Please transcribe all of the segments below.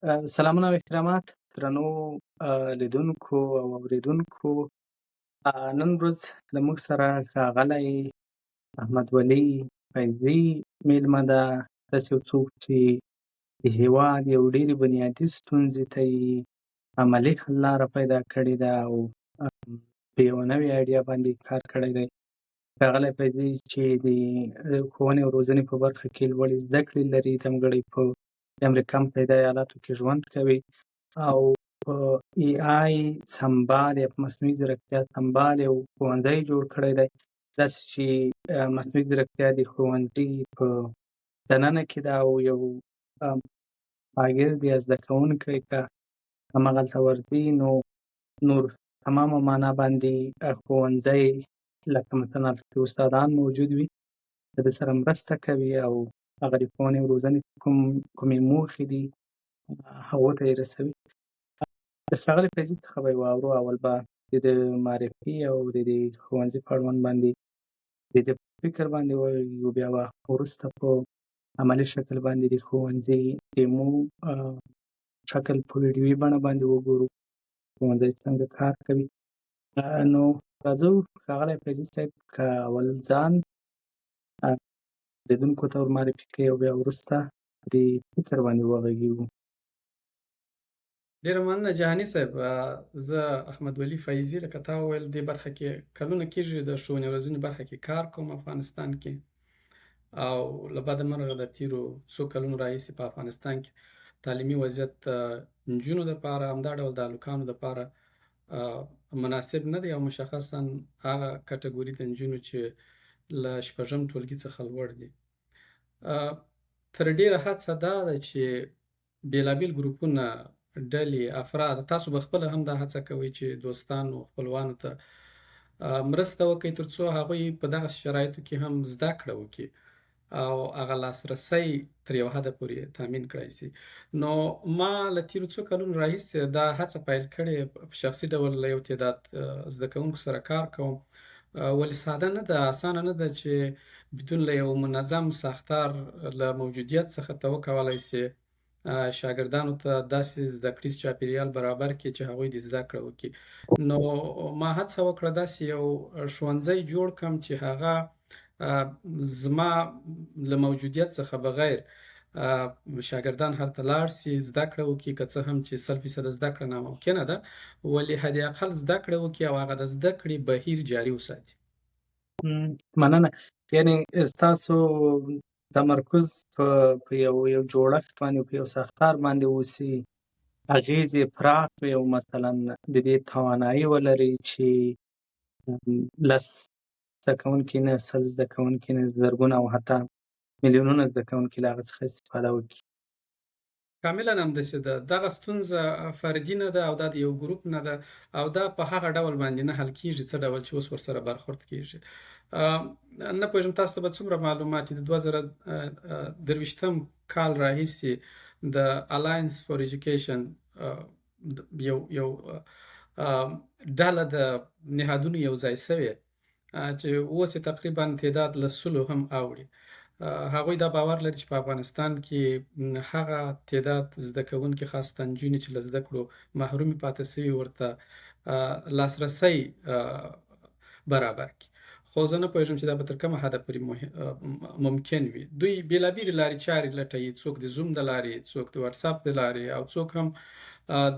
سلامونه او احترامات درنو لیدونکو او اوریدونکو. نن ورځ له موږ سره ښاغلی احمد ولي فیضي میلمه ده. داسې یو څوک چې د هېواد یو ډېرې بنیادي ستونزې ته یې عملي حل لاره پیدا کړې ده او په یوه نوې ایډیا باندې کار کړی دی. ښاغلی فیضي چې د ښوونې او روزنې په برخه کې لوړې زده کړې لري، ځانګړی په د امریکا متحده ایالاتو کې ژوند کوي او په ای آی سمبال یا په مصنوعي ځیرکتیا سمبال یو ښوونځی جوړ کړی دی، داسې چې مصنوعي ځیرکتیا د ښوونځي په دننه کې ده او یو شاګرد یا زده کوونکی که هماغلته ورځي نو نور تمامه معنا باندې ښوونځی لکه مثلا هلته استادان موجود وي د ده سره مرسته کوي او هغه د ښوونې او روزنې کومې موخې دي هغو ته یې رسوي. د ښاغلي فیضي څخه به یې واورو. اول به د ده معرفي او د دې ښوونځي په اړوند باندې د ده فکر باندې ووایو، بیا به وروسته په عملي شکل باندې د ښوونځي ډیمو شکل په ویډیوي بڼه باندې وګورو ښوونځی څنګه کار کوي. نو راځو ښاغلی فیضي صاحب که اول ځان لیدونکو ته ور معرفي کوي او بیا وروسته د فکر باندې وغږېږو. ډېره مننه جهاني صاحب. زه احمد ولي فیضي لکه تا وویل دې برخه کې کلونه کېږي د ښوونې او روزنې برخه کې کار کوم افغانستان کې، او له بده مرغه د تېرو څو کلونو راهیسې په افغانستان کې تعلیمي وضعیت د نجونو دپاره همدا ډول د هلکانو دپاره مناسب نه دی، او مشخصا هغه کټګوري د نجونو چې له شپږم ټولګي څخه لوړ دي. تر ډېره هڅه دا ده چې بېلابېل ګروپونه، ډلې، افراد، تاسو به خپله هم دا هڅه کوئ چې دوستانو خپلوانو ته مرسته وکړئ تر څو هغوی په دغسې شرایطو کې هم زده کړه وکړي او هغه لاسرسی تر یو حده پورې تامین کړی سي. نو ما له تېرو څو کلونو راهیسې دا هڅه پیل کړې، په شخصي ډول له یو تعداد زده کوونکو سره کار کوم. ولې ساده نه ده، اسانه نه ده چې بدون له یو منظم ساختار له موجودیت څخه ته وکولی سې شاګردانو ته داسې زده کړیز چاپېریال برابر کړي چې هغوی دې زده کړه وکړي. نو ما هڅه وکړه داسې یو ښوونځی جوړ کړم چې هغه زما له موجودیت څخه بغیر شاګردان هلته لاړ سي، زده کړه وکړي، که څه هم چې 100% زده کړه ناممکنه ده، ولې حد اقل زده کړه وکړي او هغه د زده کړې بهیر جاري وساتي. مننه. یعنې ستاسو تمرکز په یو جوړښت باندې، په یو ساختار باندې اوسي، اغېز یې پراخ وي او مثلا د دې توانایي ولري چې 10 زده کوونکي نه، 100 زده کوونکي نه، زرګونه او حتی میلیونونه زده کوونکي له هغه څخه استفاده وکړي. کاملا همداسې ده. دغه ستونزه فردي نه ده او دا د یو ګروپ نه ده، او دا په هغه ډول باندې نه حل کېږي څه ډول چې اوس ورسره برخورد کېږي. نه پوهېږم تاسو ته به څومره معلومات وي، د 2023 کال راهیسې د الاینس فور ایجوکیشن یو ډله د نهادونو یو ځای سوې چې اوس یې تقریبا تعداد له 100 هم اوړي. هغوی دا باور لري چې په افغانستان کې هغه تعداد زده کوونکي، خاصتا نجونې چې له زده کړو محرومې پاتې سوي، ورته لاسرسی برابر کړي. خو زه نه پوهېږم چې دا به تر کومه حده پورې ممکن وي. دوی بېلابېلې لارې چارې لټوي، څوک د زوم د لارې، څوک د واتساپ د لارې، او څوک هم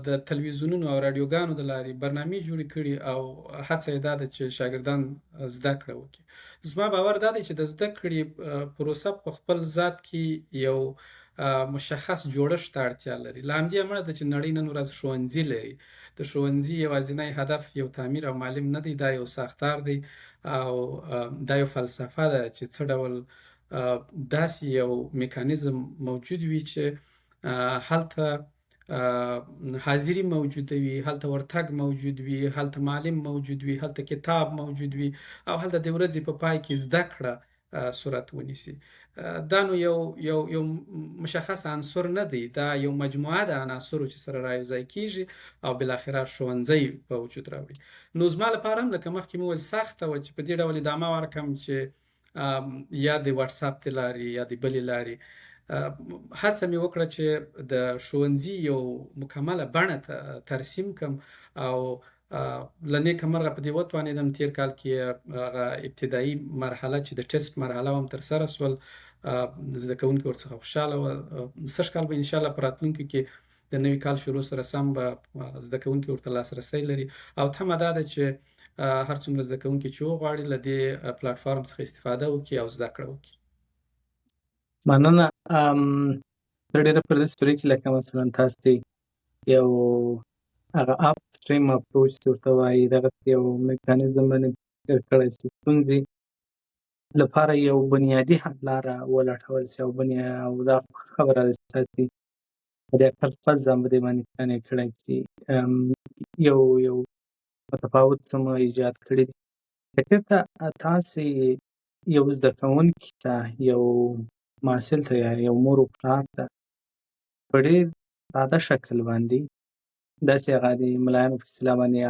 د تلویزیونونو او راډیوګانو د لارې برنامې جوړې کړي، او هڅه یې دا ده چې شاګردان زده کړه وکړي. زما باور دا دی چې د زده کړې پروسه په خپل ذات کې یو مشخص جوړښت ته اړتیا لري. له همدې امله ده چې نړۍ نن ورځ ښوونځي لري. د ښوونځي یوازینی هدف یو تعمیر او معلم نه دی، دا یو ساختار دی او دا یو فلسفه ده چې څه ډول داسې یو میکانیزم موجود وي چې هلته حاضري موجوده وي، هلته ورتګ موجود وي، هلته معلم موجود وي، هلته کتاب موجود وي، او هلته د ورځې په پای کې زده کړه صورت ونیسي. دا نو یو مشخص عنصر نه دی، دا یو مجموعه د عناصرو چې سره رایوځای کېږي او بالاخره ښوونځی په وجود راوړي. نو زما لپاره هم لکه مخکې مې وویل سخته وه چې په دې ډول ادامه ورکړم چې یا د واتساپ د لارې یا د بلې لارې هڅه مې وکړه چې د ښوونځي یو مکمله بڼه ترسیم کړم او له نیکه مرغه په دې وتوانېدم تېر کال کې هغه ابتدایي مرحله چې د ټیسټ مرحله هم ترسره سول. زده کوونکي ورڅخه خوشحاله وه. سږ کال به انشاءالله په راتلونکي کې د نوي کال شروع سره سم به زده کوونکي ورته لاسرسی لري او تمه دا ده چې هر څومره زده کوونکي چې وغواړي له دې پلاتفارم څخه استفاده وکړي او زده کړه وکړي. مننه. زه ډېره پر دې سټوري کې لکه مثلا تاسې یو هغه اپ فریم اپروچ چې ورته وایي دغسې یو میکانیزم باندې فکر کړی چې ستونزې لپاره یو بنیادي حل لاره ولټول سي او دا خبره ده چې تاسې په دې فلسفه ځان په دې باندې قانع کړی چې یو متفاوت څه مو ایجاد کړي دي. که چېرته تاسې یو زده کوونکي ته یو محصل ته یا یو مور و پلار ته په ډېر ساده شکل باندې داسې هغه د ملایانو په اصطلاح باندې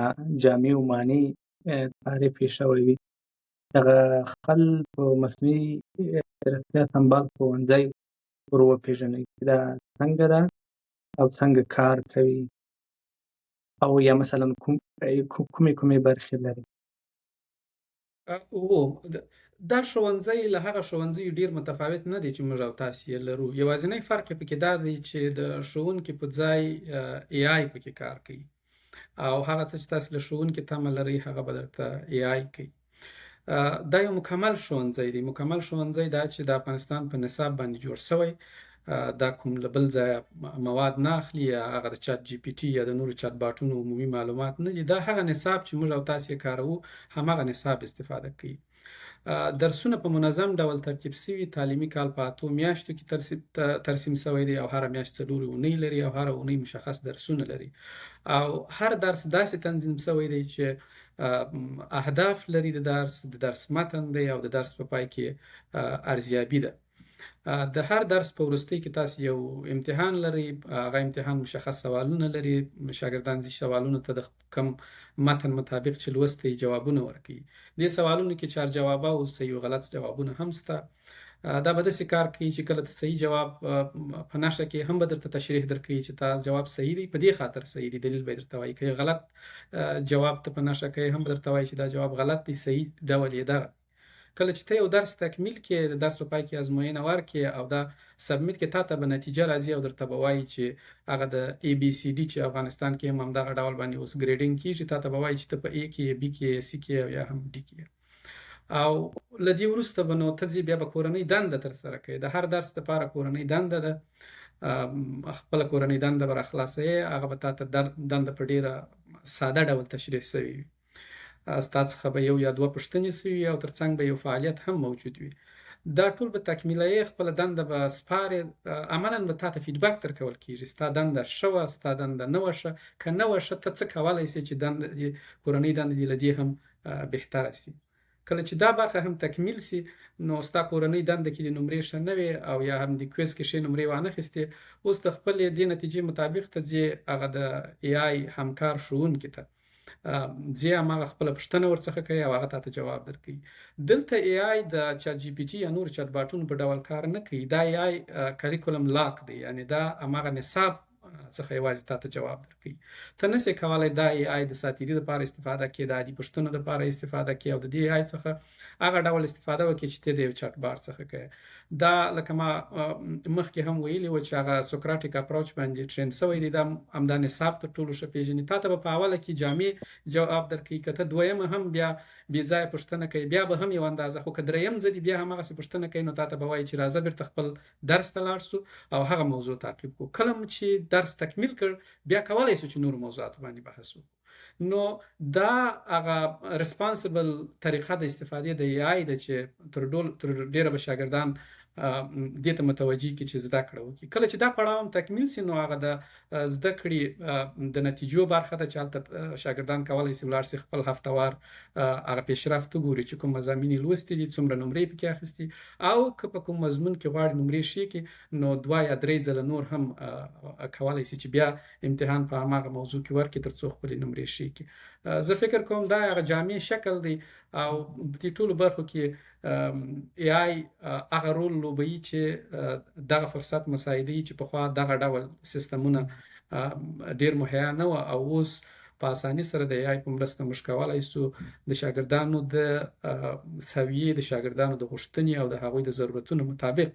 جامع و معنی تعریف یې شوی وي دغه خپل په مصنوعي روغتیا سمبال ښوونځی ور وپېژنئ چې دا څنګه ده او څنګه کار کوي او یا مثلا کومې برخې لري. دا ښوونځی له هغه ښوونځیو ډېر متفاوت نه دی چې موږ او تاسې یې لرو. یوازینی فرق یې پکې دا دی چې د ښوونکي په ځای AI پکې کار کوي او هغه څه چې تاسې له ښوونکي تمه لرئ هغه به درته AI کوي. دا یو مکمل ښوونځی دی. مکمل ښوونځی دا چې د افغانستان په نصاب باندې جوړ شوی. دا کوم له بل ځایه مواد نه اخلي یا هغه د چات جی پی ټي یا د نورو چات باټونو عمومي معلومات نه دي. دا هغه نصاب چې موږ او تاسې یې کاروو هماغه نصاب استفاده کوي. درسونه په منظم ډول ترتیب سوي. تعلیمي کال په 8 میاشتو کې ترسیم سوی دی او هره میاشت 4 اونۍ لري او هره اونۍ مشخص درسونه لري او هر درس داسې تنظیم سوی دی چې اهداف لري. د درس متن دی او د درس په پای کې ارزیابي ده. د هر درس په وروستۍ کې تاسې یو امتحان لري. هغه امتحان مشخص سوالونه لري. شاګردان ځي سوالونو ته د کم متن مطابق چې لوستی جوابونه ورکوي. دې سوالونو کې 4 جوابه او صحیح او غلط جوابونه هم شته. دا به داسې کار کوي چې کله ته صحیح جواب په نښه کې هم به درته تشریح درکوي چې تا جواب صحیح دی، په دې خاطر صحیح دی، دلیل به یې درته وایي. که غلط جواب ته په نښه کوي هم به درته وایي چې دا جواب غلط دی، صحیح ډول یې دغه. کله چې ته یو درس تکمیل کې د درس په پای کې ازموینه ورکې او دا سبمیټ کې تا ته به نتیجه راځي او درته به وایي چې هغه د ABCD چې افغانستان کې هم همدغه ډول باندې اوس ګریډینګ کېږي، تا ته به وایي چې ته په A کې یې، B کې یې، C کې او یا هم D کې. او له دې وروسته به نو ته ځې بیا به کورنۍ دنده ترسره کوې. د هر درس دپاره کورنۍ دنده ده. خپله کورنۍ دنده به راخلاصوې. هغه به تا ته دنده په ډېره ساده ډول تشریح سوې وي. ستا څخه به یو یا 2 پوښتنې سوي او ترڅنګ به یو فعالیت هم موجود وي. دا ټول به تکمیلوې. خپله دنده به سپارې. عملاً به تا ته فیډبک درکول کېږي. ستا دنده ښه وه، ستا دنده نه وه ښه. که نه وه ښه، ته څه کولی سې چې کورنۍ دنده دې له دې هم بهتره سي. کله چې دا برخه هم تکمیل سي نو ستا کورنۍ دنده کې د نمرې ښه نه وې او یا هم د کویز کې ښې نمرې وانخیستې، اوس د خپلې دې نتیجې مطابق ته ځې هغه د AI همکار ښوونکي ته ځې، هماغه خپله پوښتنه ورڅخه کوي او هغه تا ته جواب درکوي. دلته AI د چات جی پي ټي یا نورو چات باټونو په ډول کار نه کوي. دا AI کریکولم لاک دی، یعنې دا هماغه نصاب څخه یوازې تا ته جواب درکوي. ته نسې کولی دا AI د ساتیري دپاره استفاده کړې، د عادي پوښتنو دپاره استفاده کړې او د دې AI څخه هغه ډول استفاده وکړې چې ته د یو چات باټ څخه کوې. دا لکه ما مخکې هم ویلي وو چې هغه سوکراتیک اپروچ باندې ټرین سوی دی. دا همدا نصاب تر ټولو ښه پېژني. تا ته به په اوله کې جامع جواب درکوي. که ته دویمه هم بیا بې ځایه پوښتنه کوي بیا به هم یو اندازه، خو که دریم ځلي بیا هماغسې پوښتنه کوي نو تا ته به وایي چې راځه بېرته خپل درس ته لاړ شو او هغه موضوع تعقیب کړو. کله مو چې درس تکمیل کړ بیا کولی شو چې نورو موضوعاتو باندې بحث وکړو. نو دا هغه ریسپانسبل طریقه د استفادې د AI ده چې تر ډېره به شاګردان دې ته متوجه کړي چې زده کړه وکړي. کله چې دا پړاو هم تکمیل سي نو هغه د زده کړې د نتیجو برخه ده چې هلته شاګردان کولی سي ولاړ سي خپل هفتهوار هغه پیشرفت وګوري چې کوم مضامین یې لوستي دي، څومره نمرې پکې اخیستي، او که په کوم مضمون کې غواړي نمرې ښې کړي نو 2 یا 3 ځله نور هم کولی سي چې بیا امتحان په هماغه موضوع کې ورکړي تر څو خپلې نمرې ښې کړي. زه فکر کوم دا هغه جامع شکل دی او په دې ټولو برخو کې ای آی هغه رول لوبوي چې دغه فرصت مساعدوي چې پخوا دغه ډول سیستمونه ډېر مهیا نه وه او اوس په اسانۍ سره د ای آی په مرسته موږ کولی سو د شاګردانو د سویې د شاګردانو د غوښتنې او د هغوی د ضرورتونو مطابق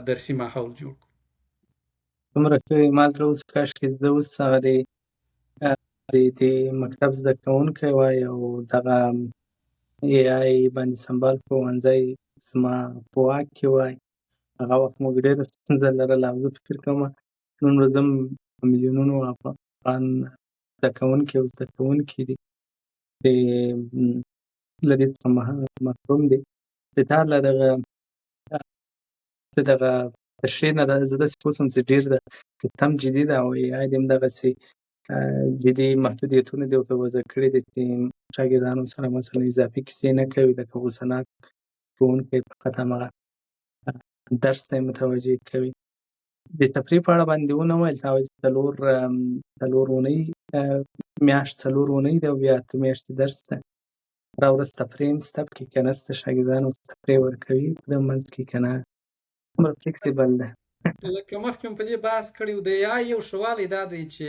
درسي ماحول جوړ کړو. څومره ښه ما زړه اوس کاشکې زه اوس هغه د مکتب زده کوونکی وای او دغه ای آی باندې سمبال ښوونځی زما په واک کې وای. هغه وخت موږ ډېره ستونزه لرله او زه فکر کومه نن ورځ هم په میلیونونو افغان زده کوونکي او زده کوونکي دي چې له دې څخه محروم دي. د تا له دغه تشریح نه زه داسې پوه شوم چې ډېر د تم جدي ده او ای آی دې همدغسې جدي محدودیتونه دې ورته وضع کړي دي چې شاګردانو سره مثلا اضافي کیسې نه کوي لکه غوسهناک ښوونکی فقط همغه درس ته یې متوجه کوي. د تفریح په اړه باندې ونه ویل تا وایي څلور اونۍ میاشت 4 اونۍ ده او بیا 8 میاشتې درس ده. هره ورځ تفریح هم شته پکې که نه شته شاګردانو ته تفریح ورکوي په دغه منځ کې که نه څومره فلیکسیبل ده. لکه مخکې مو په دې بحث کړی و د ای آی یو ښه والی دا دی چې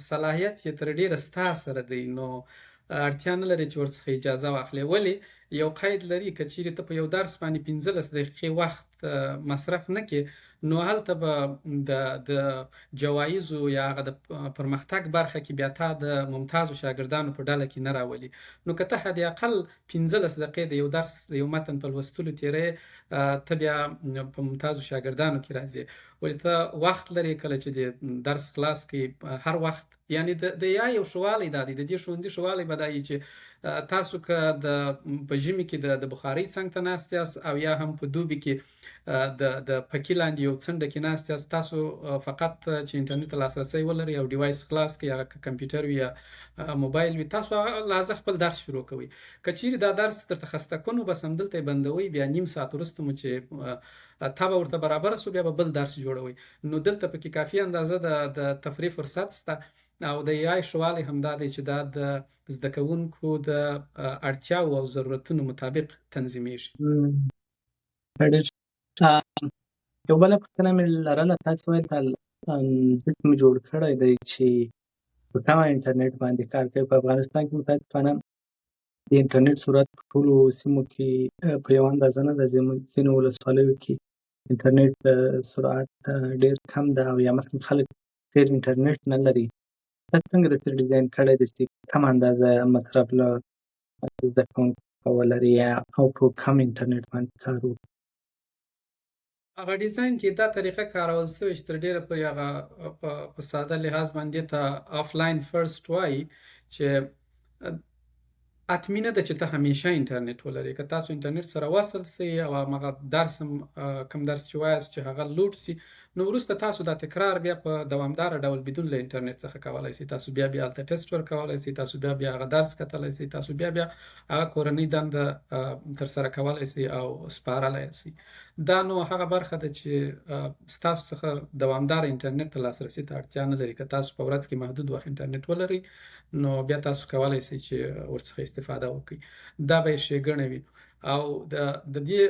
صلاحیت یې تر ډېره ستا سره دی نو اړتیا نه لري چې ورڅخه اجازه واخلې. ولې یو قید لري که چیرې ته په یو درس باندې 15 دقیقې وخت مصرف نه کړې نو هلته به د جوایزو یا هغه د پرمختګ برخه کې بیا تا د ممتازو شاګردانو په ډله کې نه راولي. نو که ته حد اقل 15 دقیقې د یو درس د یو متن په لوستلو تېرې ته بیا په ممتازو شاګردانو کې راځې. ولې ته وخت لرې کله چې د درس خلاص کړې هر وخت یعنې د ای آی یو ښه والی دا دی د دې ښوونځي ښه والی به دا وي چې تاسو که په ژمي کې د بخارۍ څنګ ته ناست یاست او یا هم په دوبي کې د پکې لاندې یو څنډه کې ناست یاست تاسو فقط چې انټرنیټ ته لاسرسی ولرئ او ډیوایس خلاص کړئ هغه که کمپیوټر وي یا موبایل وي تاسو لازم خپل درس شروع کوئ. که چیرې دا درس درته خسته کړو نو بس همدلته یې بندوئ بیا نیم ساعت وروسته مو چې تبه ورته برابره سو بیا به بل درس جوړوئ. نو دلته پکې کافي اندازه د تفریح فرصت شته او د ای آی ښه والی همدا دی چې دا د زده کوونکو د اړتیاو او ضرورتونو مطابق تنظیمیږي. یو بله پوښتنه مې لرله تاسې ویل ډیټ مو جوړ کړی دی چې په کمه انټرنیټ باندې کار کوي. په افغانستان کې متاسفانه د انټرنیټ سرعت په ټولو سیمو کې په یوه اندازه نه ده. ځینو ولسوالیو کې انټرنیټ سرعت ډېر کم ده او یا مثلا خلک ډېر انټرنیټ نه لري. تاسو څنګه درته ډیزاین کړی دی چې کم اندازه مطلب له زده کوونکو ولري او په کم انټرنیټ باندې کار وکړي؟ هغه ډیزاین کې دا طریقه کارول سوې چې تر ډېره پورې هغه په ساده لحاظ باندې ته آفلاین فرست وایي چې حتمي نه ده چې ته همیشه انټرنیټ ولرې. که تاسو انټرنیټ سره وصل سئ او همغه درس هم کوم درس چې وایاست چې هغه لوډ سي نو وروسته تاسو دا تکرار بیا په دوامداره ډول بدون له انټرنیټ څخه کولی سئ. تاسو بیا هلته ټیسټ ورکولی سئ، تاسو بیا هغه درس کتلی سئ، تاسو بیا هغه کورنۍ دنده ترسره کولی سئ او سپارلی سئ. دا نو هغه برخه ده چې ستاسو څخه دوامداره انټرنیټ ته لاسرسي ته اړتیا نه لري. که تاسو په ورځ کې محدود وخت انټرنیټ ولرئ نو بیا تاسو کولی سئ چې ورڅخه استفاده وکړئ. دا به یې ښېګڼه وي او د دې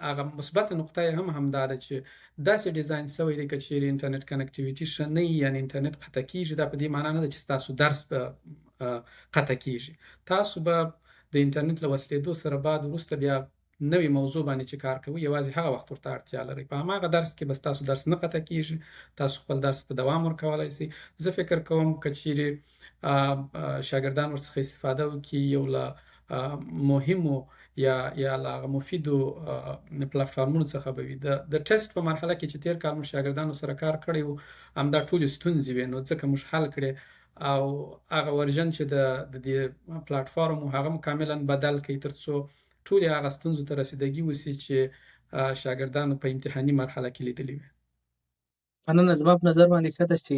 هغه مثبته نقطه یې هم همدا ده چې داسې ډیزاین سوی دی که چیرې انټرنیټ کنکټیویټي ښه نه وي یعنې انټرنیټ قطع کېږي دا په دې معنا نه ده چې ستاسو درس به قطع کېږي. تاسو به د انټرنیټ له وصلېدو سره بعد وروسته بیا نوې موضوع باندې چې کار کوئ یوازې هغه وخت ورته اړتیا لرئ. په هماغه درس کې به ستاسو درس نه قطع کېږي، تاسو خپل درس ته دوام ورکولی سئ. زه فکر کوم که چیرې شاګردان ورڅخه استفاده وکړي یو له مهمو یا له هغه مفیدو پلټفارمونو څخه به وي. د ټیسټ په مرحله کې چې تېر کال موږ شاګردانو سره کار کړی و همدا ټولې ستونزې وې نو ځکه موږ حل کړې او هغه ورژن چې د دې پلټفارم و هغه مو کاملا بدل کړئ تر څو ټولې هغه ستونزو ته رسیدګي وسي چې شاګردانو په امتحاني مرحله کې لیدلې وي. مننه. زما په نظر باندې ښه ده چې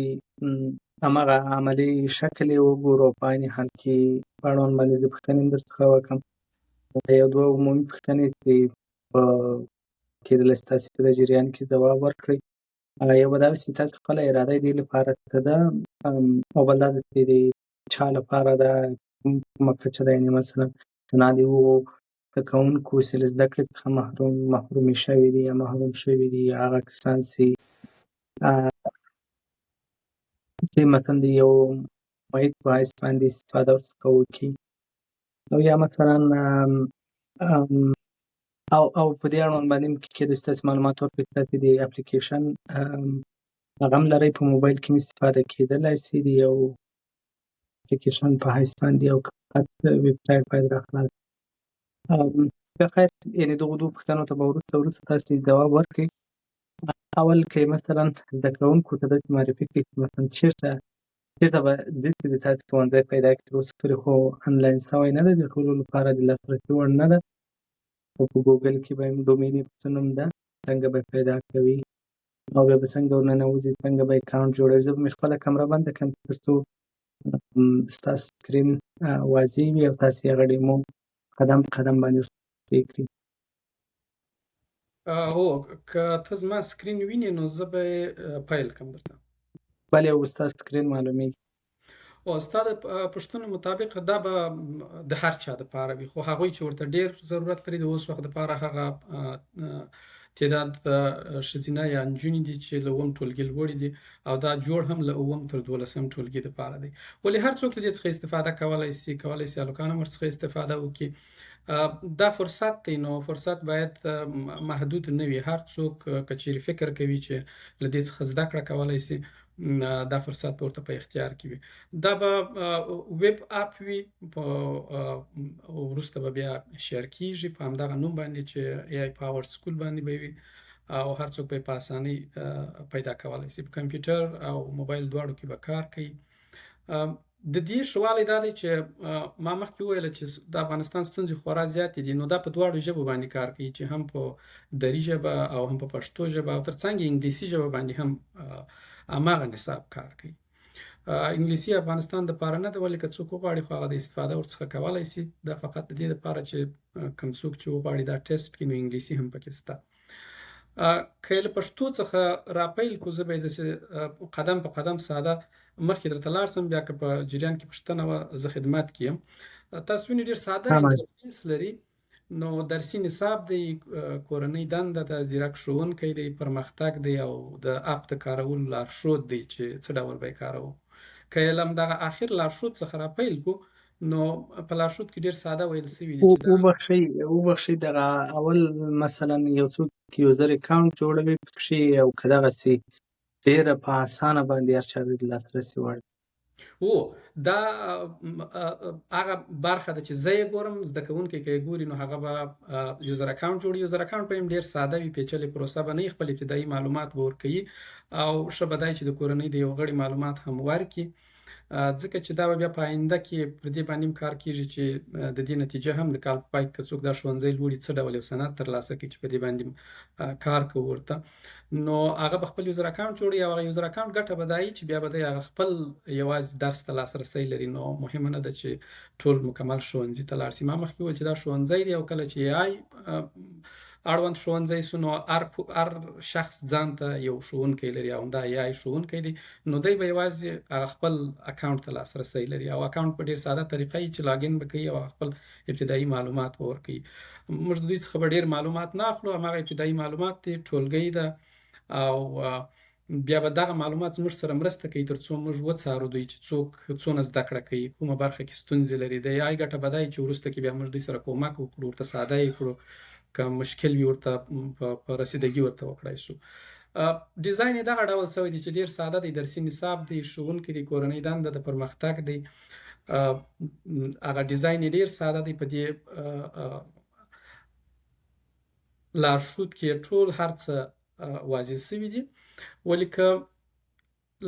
هماغه عملي شکل یې وګورو او په عین حال کې په اړوند باندې زه پوښتنې هم درڅخه وکړم. یو دوه عمومي پوښتنې چې کېدلی شي تاسې په دې جریان کې ځواب ورکړئ. یو به دا وي چې تاسو خپله اراده دې لپاره څه ده او بل دا ده چې د چا لپاره ده کومه کچه ده یعنې مثلا تنها دې زده کوونکو چې له زده کړې څخه محرومې شوي دي یا محروم شوي دي هغه کسان چې مثلا د یو محیط په حیث باندې استفاده ورڅخه وکړي او یا مثلا او په دې اړوند باندې هم کېدای شي تاسې معلومات ورکړئ چې تاسې د اپلیکیشن هغه هم لرئ په موبایل کې هم استفاده کېدلی شي د یو اپلیکیشن په حیث باندې او که فقط ویبسایټ باید راخلاص که خیر یعنې دغو دوو پوښتنو ته به وروسته تاسې ځواب ورکړئ. اول که مثلا زده کوونکو ته داسې معرفي کړئ چې مثلا چېرته به داسې د تاسې ښوونځی پیدا کړي تر اوسه پورې خو انلاین شوی نه دی د ټولو لپاره د لاسرسي وړ نه ده او په ګوګل کې به هم ډومینې په څه نوم ده څنګه به پیدا کوي او بیا به څنګه ورننوځي څنګه به اکاونټ جوړوي. زه به مې خپله کمره بنده کړم تر څو ستاسو سکرین واضح وي او تاسې هغه ډیمو قدم په قدم باندې ورته کړي. هو که ته زما سکرین وینې نو زه به یې پیل کړم درته. بلې او ستاسو سکرین معلومیږي. او ستا د پوښتنو مطابق دا به د هر چا دپاره وي خو هغوی چې ورته ډېر ضرورت لري د اوس وخت دپاره هغه تعداد ښځینه یا نجونې دي چې له اووم ټولګي لوړې دي او دا جوړ هم له اووم تر 12 ټولګي دپاره دی. ولې هر څوک له دې څخه استفاده کولی شي هلکان هم ورڅخه استفاده وکړي. دا فرصت دی نو فرصت باید محدود نه وي. هر څوک که چیرې فکر کوي چې له دې څخه زده کړه کولی شي دا فرصت به ورته په اختیار کې وي. دا به ویب اپ وي وروسته به بیا شیر کېږي په همدغه نوم باندې چې AI پاور سکول باندې به وي او هر څوک به یې په اسانۍ پیدا کولی شي. په کمپیوټر او موبایل دواړو کې به کار کوي. د دې ښه والی دا دی چې ما مخکې وویله چې د افغانستان ستونزې خورا زیاتې دي نو دا په دواړو ژبو باندې کار کوي چې هم په دري ژبه او هم په پښتو ژبه او تر څنګ انګلیسي ژبه باندې هم هماغه نصاب کار کوي. انګلیسي افغانستان دپاره نه ده ولې که څوک وغواړي خو هغه د استفاده ورڅخه کولی شي. دا فقط د دې دپاره چې کوم څوک چې وغواړي دا ټیسټ کړي نو انګلیسي هم پکې شته. که یې له پښتو څخه راپیل کړو زه به یې داسې قدم په قدم ساده مخکې درته لاړ شم بیا که په جریان کې پوښتنه وه زه خدمت کې یم. تاسو وینئ ډېر ساده انټرفیس لري نو درسي نصاب دی کورنۍ دنده ده ځیرک ښوونکی دی پرمختګ دی او د اپ د کارولو لارښود دی چې څه ډول به یې کاروو. که یې له همدغه اخر لارښود څخه راپیل کړو نو په لارښود کې ډېر ساده ویل شوي دي چې وبخښئ دغه اول مثلا یو څوک یوزر اکاونټ جوړوي پکښې او که دغسې ډېره په اسانه باندې هر چا د لاسرسي وړ دا هغه برخه ده چې زه یې ګورم زده کوونکی که یې ګوري نو هغه به یوزر اکاونټ جوړي. یوزر اکاونټ به هم ډېر ساده وي پیچلې پروسه به نه وي خپل ابتدایي معلومات به ورکوي او ښه به دا چې د کورنۍ د یو غړي معلومات هم ورکړي ځکه چې دا به بیا په آینده کې پر دې باندې هم کار کېږي چې د دې نتیجه هم د کال په پای کې که څوک دا ښوونځی لوړي څه ډول یو سند ترلاسه کړي چې په دې باندې کار کوو ورته نو هغه به خپل یوزر اکاونټ جوړوي او هغه یوزر اکاونټ ګټه به دا وي چې بیا به دی هغه خپل یوازې درس ته لاسرسی لري نو مهمه نه ده چې ټول مکمل ښوونځي ته لاړ شي. ما مخکې وویل چې دا ښوونځی دی او کله چې AI اړوند ښوونځی سو نو هر شخص ځان ته یو ښوونکی لري او همدا AI ښوونکی دی نو دی به یوازې هغه خپل اکاونټ ته لاسرسی لري او اکاونټ په ډېر ساده طریقه یي چې لاګین به کوي او خپل ابتدایي معلومات به ورکوي. موږ د دوی څخه به ډېر معلومات نه اخلو هماغه ابتدایي معلومات دي ټولګۍ ده او بیا به دغه معلومات زموږ سره مرسته کوي تر څو موږ وڅارو دوی چې څوک څونه زده کړه کوي کومه برخه کې ستونزې لري. د AI ګټه به دا وي چې وروسته کې بیا موږ دوی سره کومک وکړو ورته ساده یې کړو که مشکل وي ورته په رسیدګي ورته وکړای شو. ډیزاین یې دغه ډول شوی دی چې ډېر ساده دی درسي نصاب دی ښوونکی دی کورنۍ دنده د پرمختګ دی هغه ډیزاین یې ډېر ساده دی. په دې لارښود کې ټول هر څه واضح شوي دي ولې که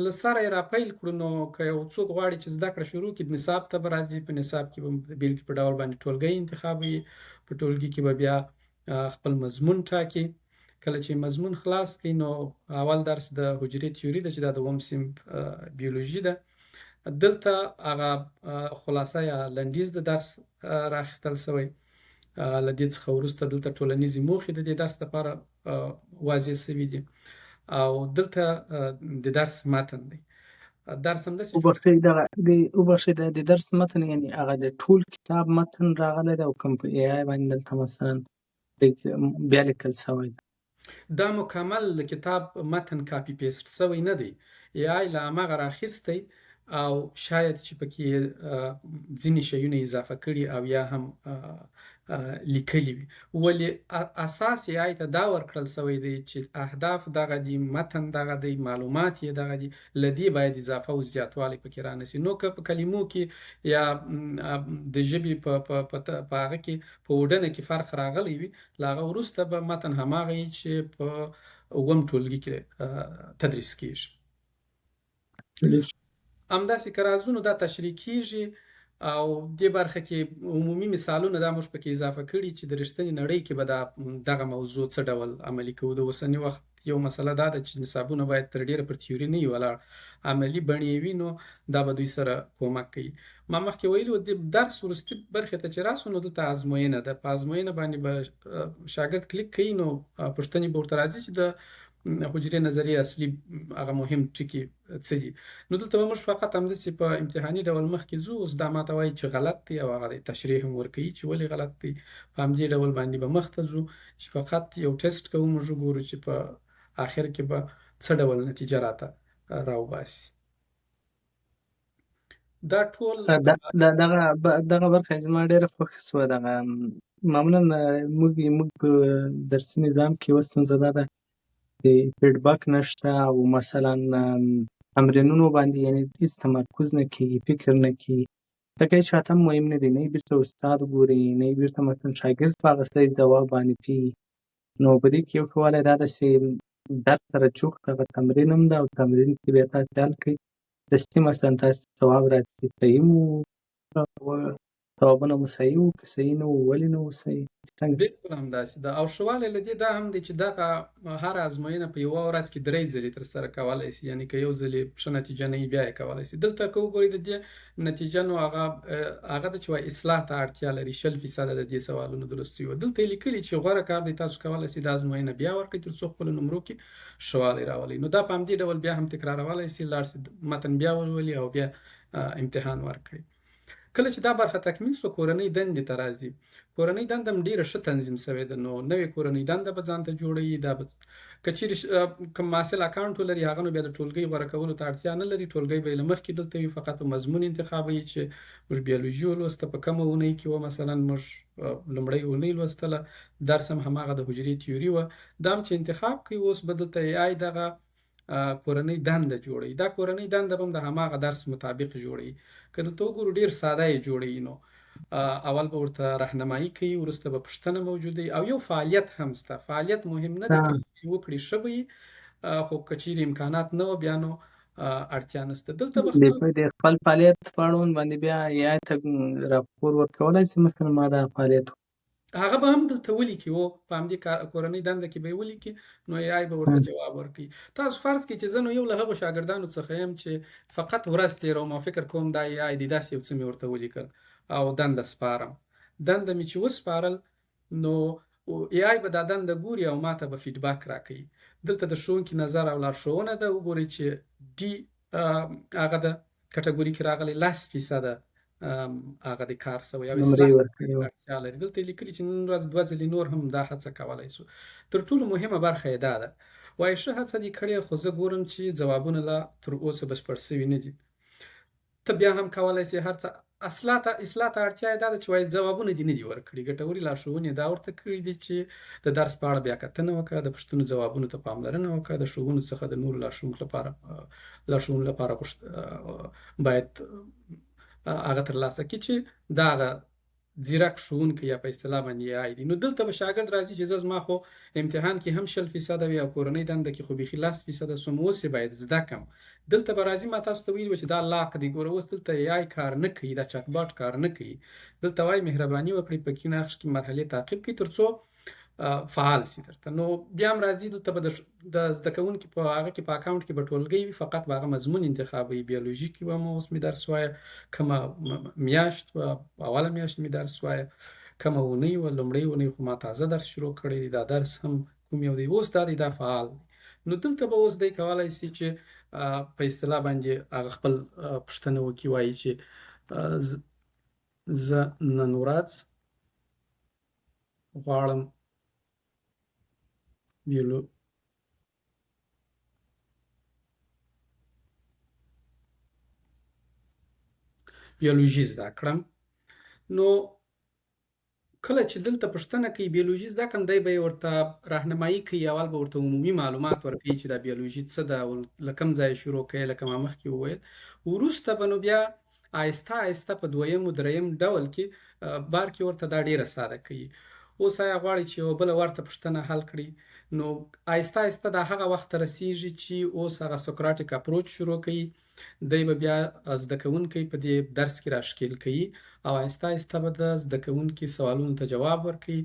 له سره یې راپیل کړو نو که یو څوک غواړي چې زده کړه شروع کړي نصاب ته به راځي په نصاب کې به د بېلګې په ډول باندې ټولګۍ انتخابوي په ټولګي کې به بیا خپل مضمون ټاکي. کله چې مضمون خلاص کړي نو اول درس د حجرې تیوري ده چې دا د اووم صنف بیولوژي ده. دلته هغه خلاصه یا لنډیز د درس راخیستل شوی له دې څخه وروسته دلته ټولنیزې موخې د دې درس لپاره واضح شوي دي او دلته د درس متن دی. درس همداسې جوړ وبخښئ د درس متن یعنې هغه د ټول کتاب متن راغلی دی او کوم په AI باندې دلته مثلا بیا لیکل سوی دی؟ دا مکمل د کتاب متن کاپی پیسټ سوی نه دی. AI له هماغه راخیستی او شاید چې پکې ځینې شیونه اضافه کړي او یا هم لیکلي وي، ولې اساس AI ته دا ورکړل سوی دی چې اهداف دغه دي، متن دغه دی، معلومات یې دغه دي، له دې باید اضافه او زیاتوالی پکې رانسي. نو که په کلمو کې یا د ژبې په هغه کې په وډنه کې فرق راغلی وي، له هغه وروسته به متن هماغه وي چې په اووم ټولګي کې تدریس کېږي. همداسې که رازونو دا تشریح کېږي او دې برخه کې عمومي مثالونه دا موږ پکې اضافه کړي چې د رښتینې نړۍ کې به دغه موضوع څه ډول عملي کوو. د اوسني وخت یو مسله دا ده چې نصابونه باید تر ډېره پر تیوري نه وي ولاړ، عملي بڼې یې وي، نو دا به دوی سره کومک کوي. ما مخکې ویلي وو د درس وروستي برخې ته چې راسو نو دلته ازموینه ده. په ازموینه باندې به شاګرد کلیک کوي، نو پوښتنې به ورته راځي چې د حجرې نظریې اصلي هغه مهم ټکي څه دي. نو دلته به موږ فقط همداسې په امتحاني ډول مخکې ځو، اوس دا ماته وایي چې غلط دی او هغه تشریح هم ورکوي چې ولې غلط دی. په همدې ډول باندې به مخته ځو چې فقط یو ټیسټ کوو، موږ وګورو چې په آخر کې به څه ډول نتیجه راته راوباسي. دا ټول دغه برخه زما ډېره خوښه سوه. دغه معمولا موږ په درسي نظام کې یوه ستونزه دا ده د فیډبک نشته او مثلا تمرینونو باندې یعنې هېڅ تمرکز نه کېږي، فکر نه کېږي. ځکه هېڅ چاته هم مهم نه دی، نه یې بېرته استاد ګوري، نه یې بېرته مثلا شاګرد په هغه ځای ځواب باندې پوهېږي. نو په دې کې یو ښه والی دا ده چې درس سره جوخت هغه تمرین هم ده او تمرین کې بیا تاسې حل کوئ. دستي مثلا تاسې ځواب راځي صحیح مو ځوابونه مو صحیح وو، که صحیح نه وو ولې نه وو صحیح؟ بالکل همداسې ده. او ښه والی له دې دا هم دی چې دغه هره ازموینه په یوه ورځ کې 3 ځلې ترسره کولی سي، یعنې که یو ځل یې ښه نتیجه نه وي بیا یې کولی سي. دلته که وګورئ د دې نتیجه نو هغه ده چې وایي اصلاح ته اړتیا لري، 20% د دې سوالونو درستي وه. دلته یې لیکلي چې غوره کار دی تاسو کولی سئ دا ازموینه بیا ورکړئ تر څو خپلو نمرو کې ښه والی راولئ. نو دا په همدې ډول بیا هم تکرارولی سي، لاړ سي متن بیا ولولي او بیا امتحان ورکړئ. کله چې دا برخه تکمیل سوه، کورنۍ دندې ته راځي. کورنۍ دنده هم ډېره ښه تنظیم سوې ده. نو نوې کورنۍ دنده به ځان ته جوړوي. دا به که چیرې کوم محصل اکاونټ ولري، هغه نو بیا د ټولګۍ غوره کولو ته اړتیا نه لري. ټولګۍ به یې له مخکې دلته وي، فقط په مضمون انتخابوي چې موږ بیولوژي ولوسته، په کومه اونۍ کې وه، مثلا موږ لومړۍ اونۍ لوستله، درس هم هماغه د حجرې تیوري وه. دا هم چې انتخاب کوي، اوس به دلته AI دغه کورنۍ دنده جوړوي. دا کورنۍ دنده به هم د هماغه درس مطابق جوړوي. که دلته وګورو ډېر ساده یې جوړوي. نو اول به ورته راهنمایي کوي، وروسته به پوښتنه موجوده وي او یو فعالیت هم شته. فعالیت مهم نه دی، که وکړي ښه به وي، خو که چیرې امکانات نه وه بیا نو اړتیا نشته. دلته به د خپل فعالیت په اړوند باندې بیا AI ته راپور ورکولی سي، مثلا ما دا فعالیت هغه به هم دلته ولیکي، و په همدې کورنۍ دنده کې به یې ولیکي، نو AI به ورته جواب ورکوي. تاسو فرض کړئ چې زه نو یو له هغو شاګردانو څخه یم چې فقط ورځ تېروم او فکر کوم دا AI دی، داسې یو څه مې ورته ولیکل او دنده سپارم. دنده مې چې وسپارل، نو AI به دا دنده ګوري او ماته به فیډبک راکوي. دلته د ښوونکي نظر او لارښوونه ده. وګورئ چې ډي هغه د کټګوري کې راغلی 10% هغه د کار سوی او اصلاح اړتیا لري. دلته یې لیکلي چې نن ورځ 2 ځلې نور هم دا هڅه کولی سو. تر ټولو مهمه برخه یې دا ده، وایي ښه هڅه دې کړې، خو زه ګورم چې ځوابونه لا تر اوسه بشپړ سوي نه دي. ته بیا هم کولی سې هر څه اصلاح ته اړتیا یې دا ده چې وایي ځوابونه دې نه دي ورکړي. ګټورې لارښوونې دا ورته کړي دي چې د درس په اړه بیا کتنه وکړه، د پوښتنو ځوابونو ته پاملرنه وکړه، د ښوونو څخه د نورو لارښوونو لپاره باید هغه ترلاسه کړي چې دا هغه ځیرک ښوونکی یا په اصطلاح باندې AI دی. نو دلته به شاګرد راځي چې زما خو امتحان کې هم 20% وي او کورنۍ دنده کې خو بیخي 10% سوم، اوس یې باید زده کړم. دلته به راځي، ما تاسو ته ویلي وو چې دا لاک دی. ګوره اوس دلته AI کار نه کوي، دا چاټ باټ کار نه کوي. دلته وایي مهرباني وکړئ په کې نقش کې مرحلې تعقیب کړئ تر څو فعال سي درته. نو بیا هم راځي دلته به د زده کوونکي په هغه کې په اکاونټ کې به ټولګۍ وي، فقط به هغه مضمون انتخابوي. بیولوژي کې به اوس مې درس وایه، کومه میاشت وه، اوله میاشت مې درس وایه، کومه اونۍ وه، لومړۍ اونۍ خو ما تازه درس شروع کړی دی، دا درس هم کوم یو دی، اوس دا دی، دا فعال دی. نو دلته به اوس دی کولی سي چې په اصطلاح باندې هغه خپل پوښتنه وکړي، وایي چې زه نن ورځ غواړم بیولوژي زده کړم. نو کله چې دلته پوښتنه کوي بیولوژي زده کړم، دی به یې ورته راهنمایي کوي. اول به ورته عمومي معلومات ورکوي چې دا بیولوژي څه ده او له کوم ځایه شروع کوي، لکه ما مخکې وویل. وروسته به نو بیا آهسته آهسته په دویم و دریم ډول کې بار کې ورته دا ډېره ساده کوي. اوس آیا غواړي چې یوه بله ورته پوښتنه حل کړي، نو آهسته آهسته دا هغه وخت ته رسیږي چې اوس هغه سوکراتیک اپروچ شروع کوي. دی به بیا زده کوونکی په دې درس کې راښکېل کوي او آهسته آهسته به د زده کوونکي سوالونو ته جواب ورکوي.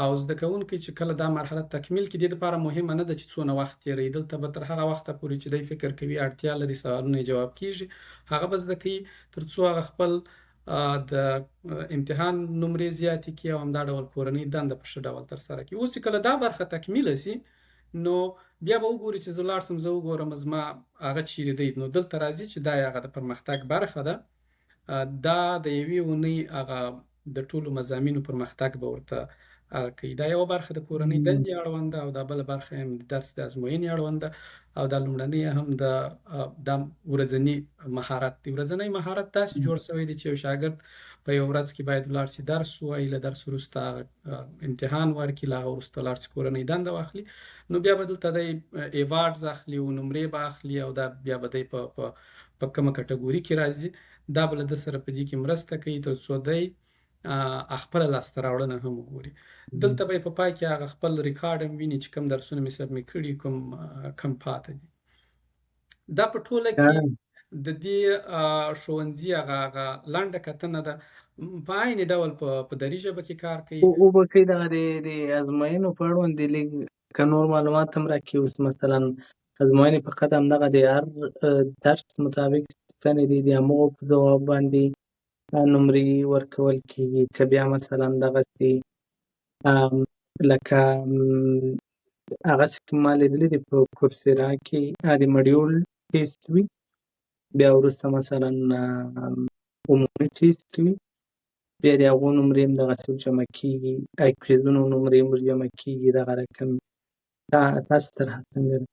او زده کوونکی چې کله دا مرحله تکمیل کړي، دې دپاره مهمه نه ده چې څونه وخت تېروي. دلته به تر هغه وخته پورې چې دی فکر کوي اړتیا لري سوالونه یې جواب کېږي، هغه به زده کوي تر څو هغه خپل د امتحان نمرې زیاتې کړي او همدا ډول کورنۍ دنده په ښه ډول ترسره کړي. اوس چې کله دا برخه تکمیله سي، نو بیا به وګوري چې زه لاړ شم، زه وګورم زما هغه چیرې دی. نو دلته راځي چې دا هغه د پرمختګ برخه ده. دا د یوې اونۍ هغه د ټولو مضامینو پرمختګ به ورته کوي. دا یوه برخه د کورنۍ دندې اړوند ده او دا بله برخه هم د درس د ازموینې اړوند ده او دا لومړنۍ هم د ورځني مهارت دی. ورځنی مهارت داسې جوړ شوی دی چې یو شاګرد په یو ورځ کې باید ولاړ سي درس ووایي، له درس وروسته امتحان ورکړي، له هغه وروسته ولاړ سي کورنۍ دنده واخلي. نو بیا به دلته دی ایوارډز اخلي او نمرې به اخلي او دا بیا به دی په کومه کټګوري کې راځي. دا به له ده سره په دې کې مرسته کوي تر څو دی خپله لاسته راوړنه هم وګوري. دلته به یې په پای کې هغه خپل ریکارډ هم ویني چې کوم درسونه مې سبمیټ کړي، کوم پاته دي. دا په ټوله کې د دې ښوونځي هغه لنډه کتنه ده. په عین ډول په دري ژبه کې کار کوي. وبښئ، دغه د ازموینو په اړوند دې لږ که نور معلومات هم راکړي. اوس مثلا ازموینې فقط همدغه د هر درس مطابق پوښتنې دي، د همغو په ځواب باندې نمرې ورکول کېږي، که بیا مثلا دغسې لکه هغسې ما لیدلي دي په کورسیرا کې د مډیول ټیسټ وي، بیا وروسته مثلا عمومي ټیسټ وي، بیا د هغو نمرې هم دغسې جمع کېږي، کویزونو نمرې هم جمع کېږي. دغه رقم تاسو طرحه څنګه ده؟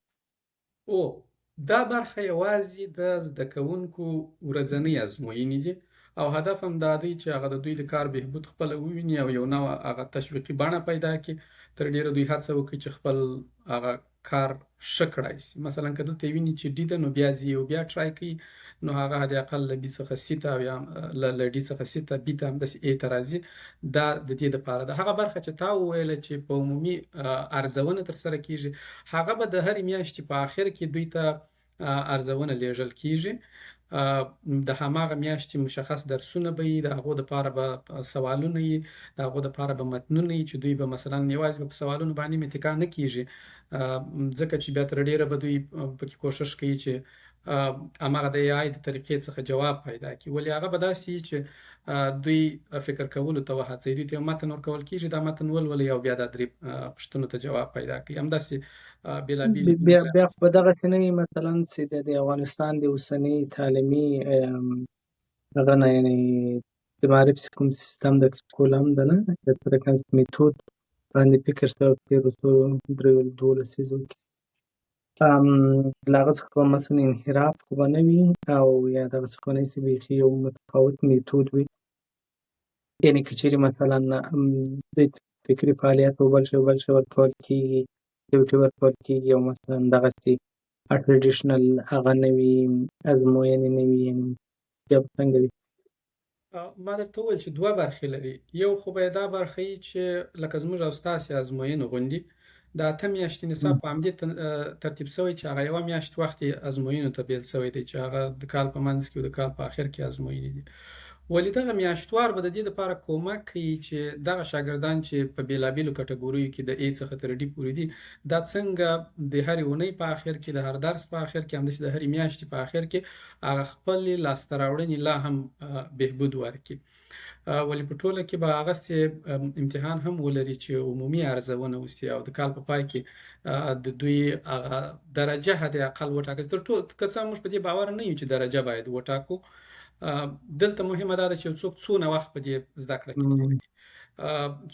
دا برخه یوازې د زده کوونکو ورځنۍ ازموینې دي او هدف هم دا دی چې هغه د دوی د کار بهبود خپله وویني او یو نوع هغه تشویقي بڼه پیدا کړي. تر ډېره دوی هڅه وکړي چې خپل هغه کار ښه کړی سي. مثلا که دلته یې ویني چې ډي ده، نو بیا ځي او بیا ټرای کوي، نو هغه حداقل له بي څخه سي ته او یا له ډي څخه سي ته، بي ته همداسې اې ته راځي. دا د دې دپاره ده. هغه برخه چې تا وویله چې په عمومي ارزونه ترسره کېږي، هغه به د هرې میاشتې په آخر کې دوی ته ارزونه لیږل کېږي. د هماغه میاشتې مشخص درسونه به وي، د هغو دپاره به سوالونه وي، د هغو دپاره به متنونه وي چې دوی به مثلا یوازې به په سوالونو باندې اتکا نه کېږي، ځکه چې بیا تر ډېره به دوی پکې کوښښ کوي چې هماغه د AI د طریقې څخه جواب پیدا کړي. ولې هغه به داسې وي چې دوی فکر کولو ته وهڅوي. دوی ته یو متن ورکول کېږي، دا متن ولولئ او بیا دا درې پوښتنو ته جواب پیدا کړي. همداسې بېلابېلې بیا خو به دغسې نه وي مثلا چې د افغانستان د اوسني تعلیمي هغه نه، یعنې د معرف کوم سیستم د کول هم ده نه، د رکنس میتود باندې فکر شوی په تېرو څو دریو 12 لسیزو کې، له هغه څخه به مثلا انحراف خو به نه وي او یا دغسې خو نه شي بیخي یو متفاوت میتود وي. یعنې که چېرې مثلا د فکري فعالیت او بل شی ورکول کېږي، اکټیویټي ورکول کېږي او مثلا دغسې ټرډیشنل هغه نه وي، ازموینې نه وي، یعنې بیا به څنګه وي؟ ما درته وویل چې دوه برخې لري. یو خو به یې دا برخه وي چې لکه زموږ او ستاسې ازموینو غوندې د 8 میاشتې نصاب په همدې ترتیب شوی چې هغه یوه میاشت وخت یې ازموینو ته بیل شوی دی چې هغه د کال په منځ کې او د کال په آخر کې ازموینې دي. ولې دغه میاشتوار به د دې دپاره کومک کوي چې دغه شاګردان چې په بېلابېلو کټګوریو کې د A څخه تر D پورې دي دا څنګه د هرې اونۍ په آخر کې د هر درس په آخر کې همداسې د هرې میاشتې په آخر کې هغه خپلې لاسته راوړنې لا هم بهبود ورکړي. ولې په ټوله کې به هغسې امتحان هم ولري چې عمومي ارزونه وسي او د کال په پای کې د دوی هغه درجه حد اقل وټاکل سي. تر ټولو که څه هم موږ په دې باور نه یو چې درجه باید وټاکو، دلته مهمه دا ده چې یو څوک څونه وخت په دې زده کړه کې تېروي،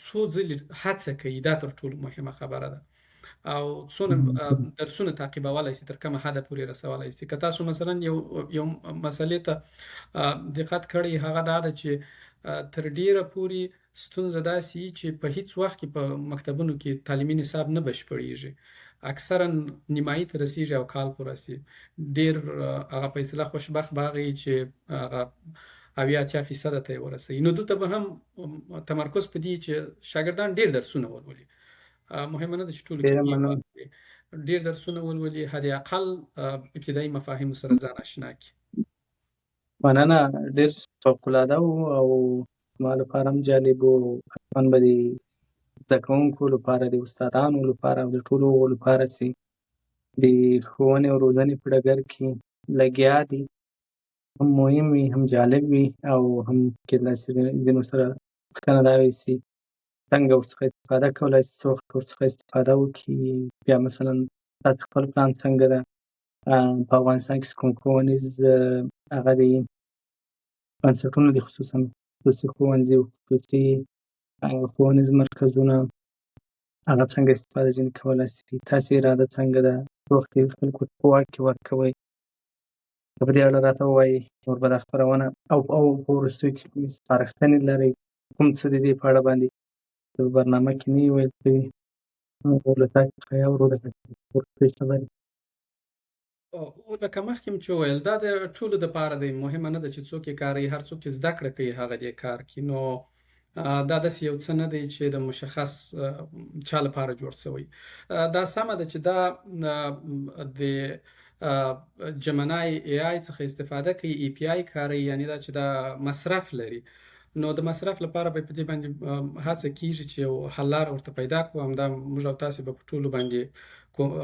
څو ځلې هڅه کوي، دا تر ټولو مهمه خبره ده، او څونه درسونه تعقیبولی سي، تر کومه حده پورې رسولی سي. که تاسو مثلا یو مسلې ته دقت کړی هغه دا ده چې تر ډیره پورې ستونزه داسې وي چې په هیڅ وخت کې په مکتبونو کې تعلیمي نصاب نه بشپړېږي، اکثرا نیمایي ته رسېږي او کال پوره سي. ډېر هغه په اصطلاح خوشبخت به هغه وي چې هغه 80-80% ته یې ورسوي. نو دلته به هم تمرکز په دې چې شاګردان ډېر درسونه ولولي. مهمه نه ده چې ټولو کې ډېره A مننه. واخلي، ډېر درسونه ولولي، حد اقل ابتدایي مفاهیمو سره ځان اشنا کړي. مننه، ډېر فوق‌العاده و او زما لپاره هم جالب و. حتما به د زده کوونکو لپاره، د استادانو لپاره او د ټولو هغو لپاره چې د ښوونې او روزنې په ډګر کې لګیا دي هم مهم وي، هم جالب وي او هم کېدای شي ځینو سره پوښتنه دا وي چې څنګه ورڅخه استفاده کولی شي، څه وخت ورڅخه استفاده وکړي. بیا مثلا تاسو خپل پلان څنګه ده؟ په افغانستان کې چې کوم ښوونیز هغه د بنسټونه دي، خصوصا خصوصي ښوونځي او خصوصي ښوونیز مرکزونه، هغه څنګه استفاده ځینې کولی شي؟ تاسې اراده څنګه ده؟ څه وخت یې خلکو ته په واک کې ورکوئ؟ که په دې اړه راته ووایي، نور به دا خپرونه او په وروستیو کې کومې سپارښتنې لرئ؟ کوم څه د دې په اړه باندې په برنامه کې نه وي ویل شوي، نو له تاسو څخه یې اورو د وروستۍ خبرې. لکه مخکې مې چې وویل دا د ټولو دپاره دی، مهمه نه ده چې څوک یې کاروي، هر څوک چې زده کړه کوي هغه دې کار کړي. نو دا داسې یو څه نه دی چې د مشخص چا لپاره جوړ سوی. دا سمه ده چې دا د جمنای AI څخه استفاده کوي، API کاروي، یعنی دا چې دا مصرف لري. نو د مصرف لپاره به په دې باندې هڅه کېږي چې یو حل لاره ورته پیدا کړو. همدا موږ او تاسې به په ټولو باندې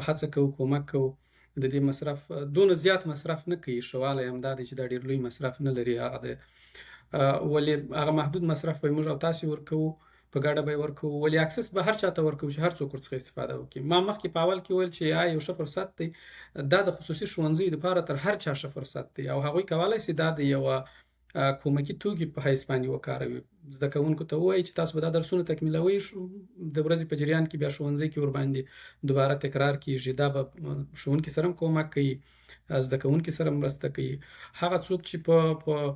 هڅه کوو، کومک کوو. د دې مصرف دونه زیات مصرف نه کوي، ښه والی همدا دی چې دا ډېر لوی مصرف نه لري. هغه د ولې هغه محدود مصرف به موږ او تاسې ورکوو، په ګډه به یې ورکوو، ولې اکسس به هر چاته ورکوو چې هر څوک ورڅخه استفاده وکړي. ما مخکې په اول کې ویل چې AI یو ښه فرصت دی، دا د خصوصي ښوونځیو دپاره تر هر چا ښه فرصت دی او هغوی کولی شي دا د یوه کومکي توکي په حیث باندې وکاروي. زده کوونکو ته ووایي چې تاسو به دا درسونه تکمیلوئ، د ورځې په جریان کې بیا ښوونځي کې ورباندې دوباره تکرار کېږي. دا به ښوونکي سره هم کومک کوي، زده کوونکي سره مرسته کوي. هغه څوک چې په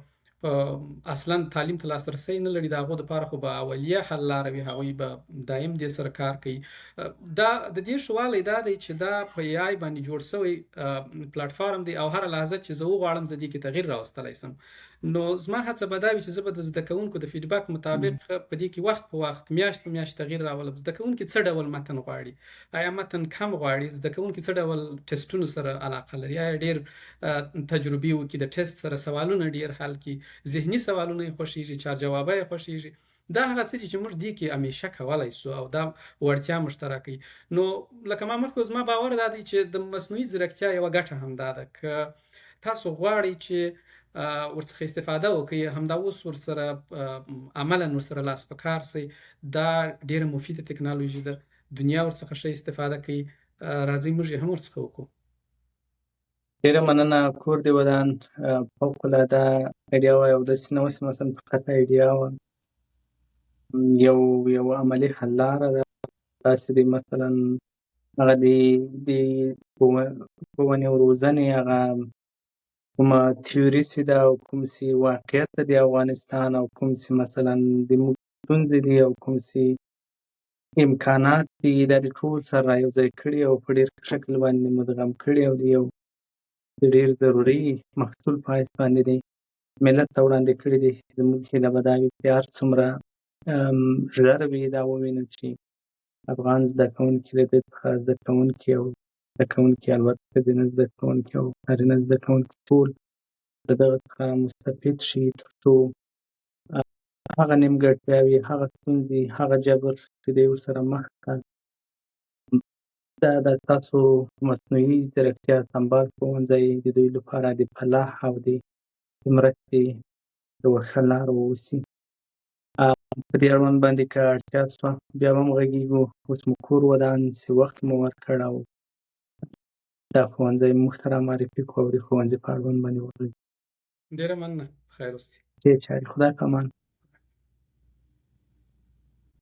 اصلا تعلیم ته لاسرسی نه لري، د هغو دپاره خو به اولیه حل لاره وي، هغوی به دایم دې سره کار کوي. دا د دې ښه والی دا دی چې دا په AI باندې جوړ سوی پلاټفارم دی او هره لحظه چې زه وغواړم زه دې کې تغییر راوستلی سم. نو زما هڅه به دا وي چې زه به د زده کوونکو د فیډبک مطابق په دې کې وخت په وخت، میاشت په میاشت تغییر راولم. زده کوونکي څه ډول متن غواړي؟ آیا متن کم غواړي؟ زده کوونکي څه ډول ټسټونو سره علاقه لري؟ آیا ډېر تجربې وکړي، د ټسټ سره سوالونه ډېر حل کړي، ذهني سوالونه یې خوښېږي، چارجوابه یې خوښېږي؟ دا هغه څه دي چې موږ دې کې همیشه کولی سو او دا وړتیا مشترکه وي. نو لکه ما مخکې زما باور دا دی چې د مصنوعي ځیرکتیا یوه ګټه همدا ده، که تاسو غواړئ چې ورڅخه استفاده وکړئ، همدا اوس ورسره عملا ورسره لاس په کار سئ. دا ډېره مفیده تکنالوژي ده، دنیا ورڅخه ښه استفاده کوي. راځئ موږ یې هم ورڅخه وکړو. ډېره مننه. کور دې ودان، فوق‌العاده ایډیا وه، او داسې نه وه چې مثلا فقط ایډیا وه، یو عملي حل لاره ده. داسې دی مثلا هغه د ښوونې او روزنې هغه کومه تیوري چې ده او کوم چې واقعیت ده د افغانستان، او کوم چې مثلا د موږ ستونزې دي او کوم چې امکانات دي، دا د ټول سره را یو ځای کړي او په ډېر شکل باندې مدغم کړي او د یو ډېر ضروري محصول په حیث باندې دی ملت ته وړاندې کړي دي. زموږ هیله به دا وي چې هر څومره ژر وي دا ووینو چې افغان زده کوونکي د دې څخه زده کوونکي او زده کوونکي البته ښځینه زده کوونکي او نارینه زده کوونکي ټول د دغه څخه مستفید شي، تر څو هغه نیمګړتیاوې، هغه ستونزې، هغه جبر چې دی ورسره مخ ده، دا د تاسو مصنوعي ځیرکتیا سمبال ښوونځی د دوی لپاره د فلاح او د مرستې یوه ښه لار واوسي. په دې اړوند باندې که اړتیا شوه بیا به هم غږېږو. اوس مو کور ودان چې وخت مو ورکړ او دا ښوونځی موږ ته رامعرفي کړو او د ښوونځي په اړوند باندې وغږېږو. ډېره مننه. خیر اوسې. ډېر چارې. خدای په امان.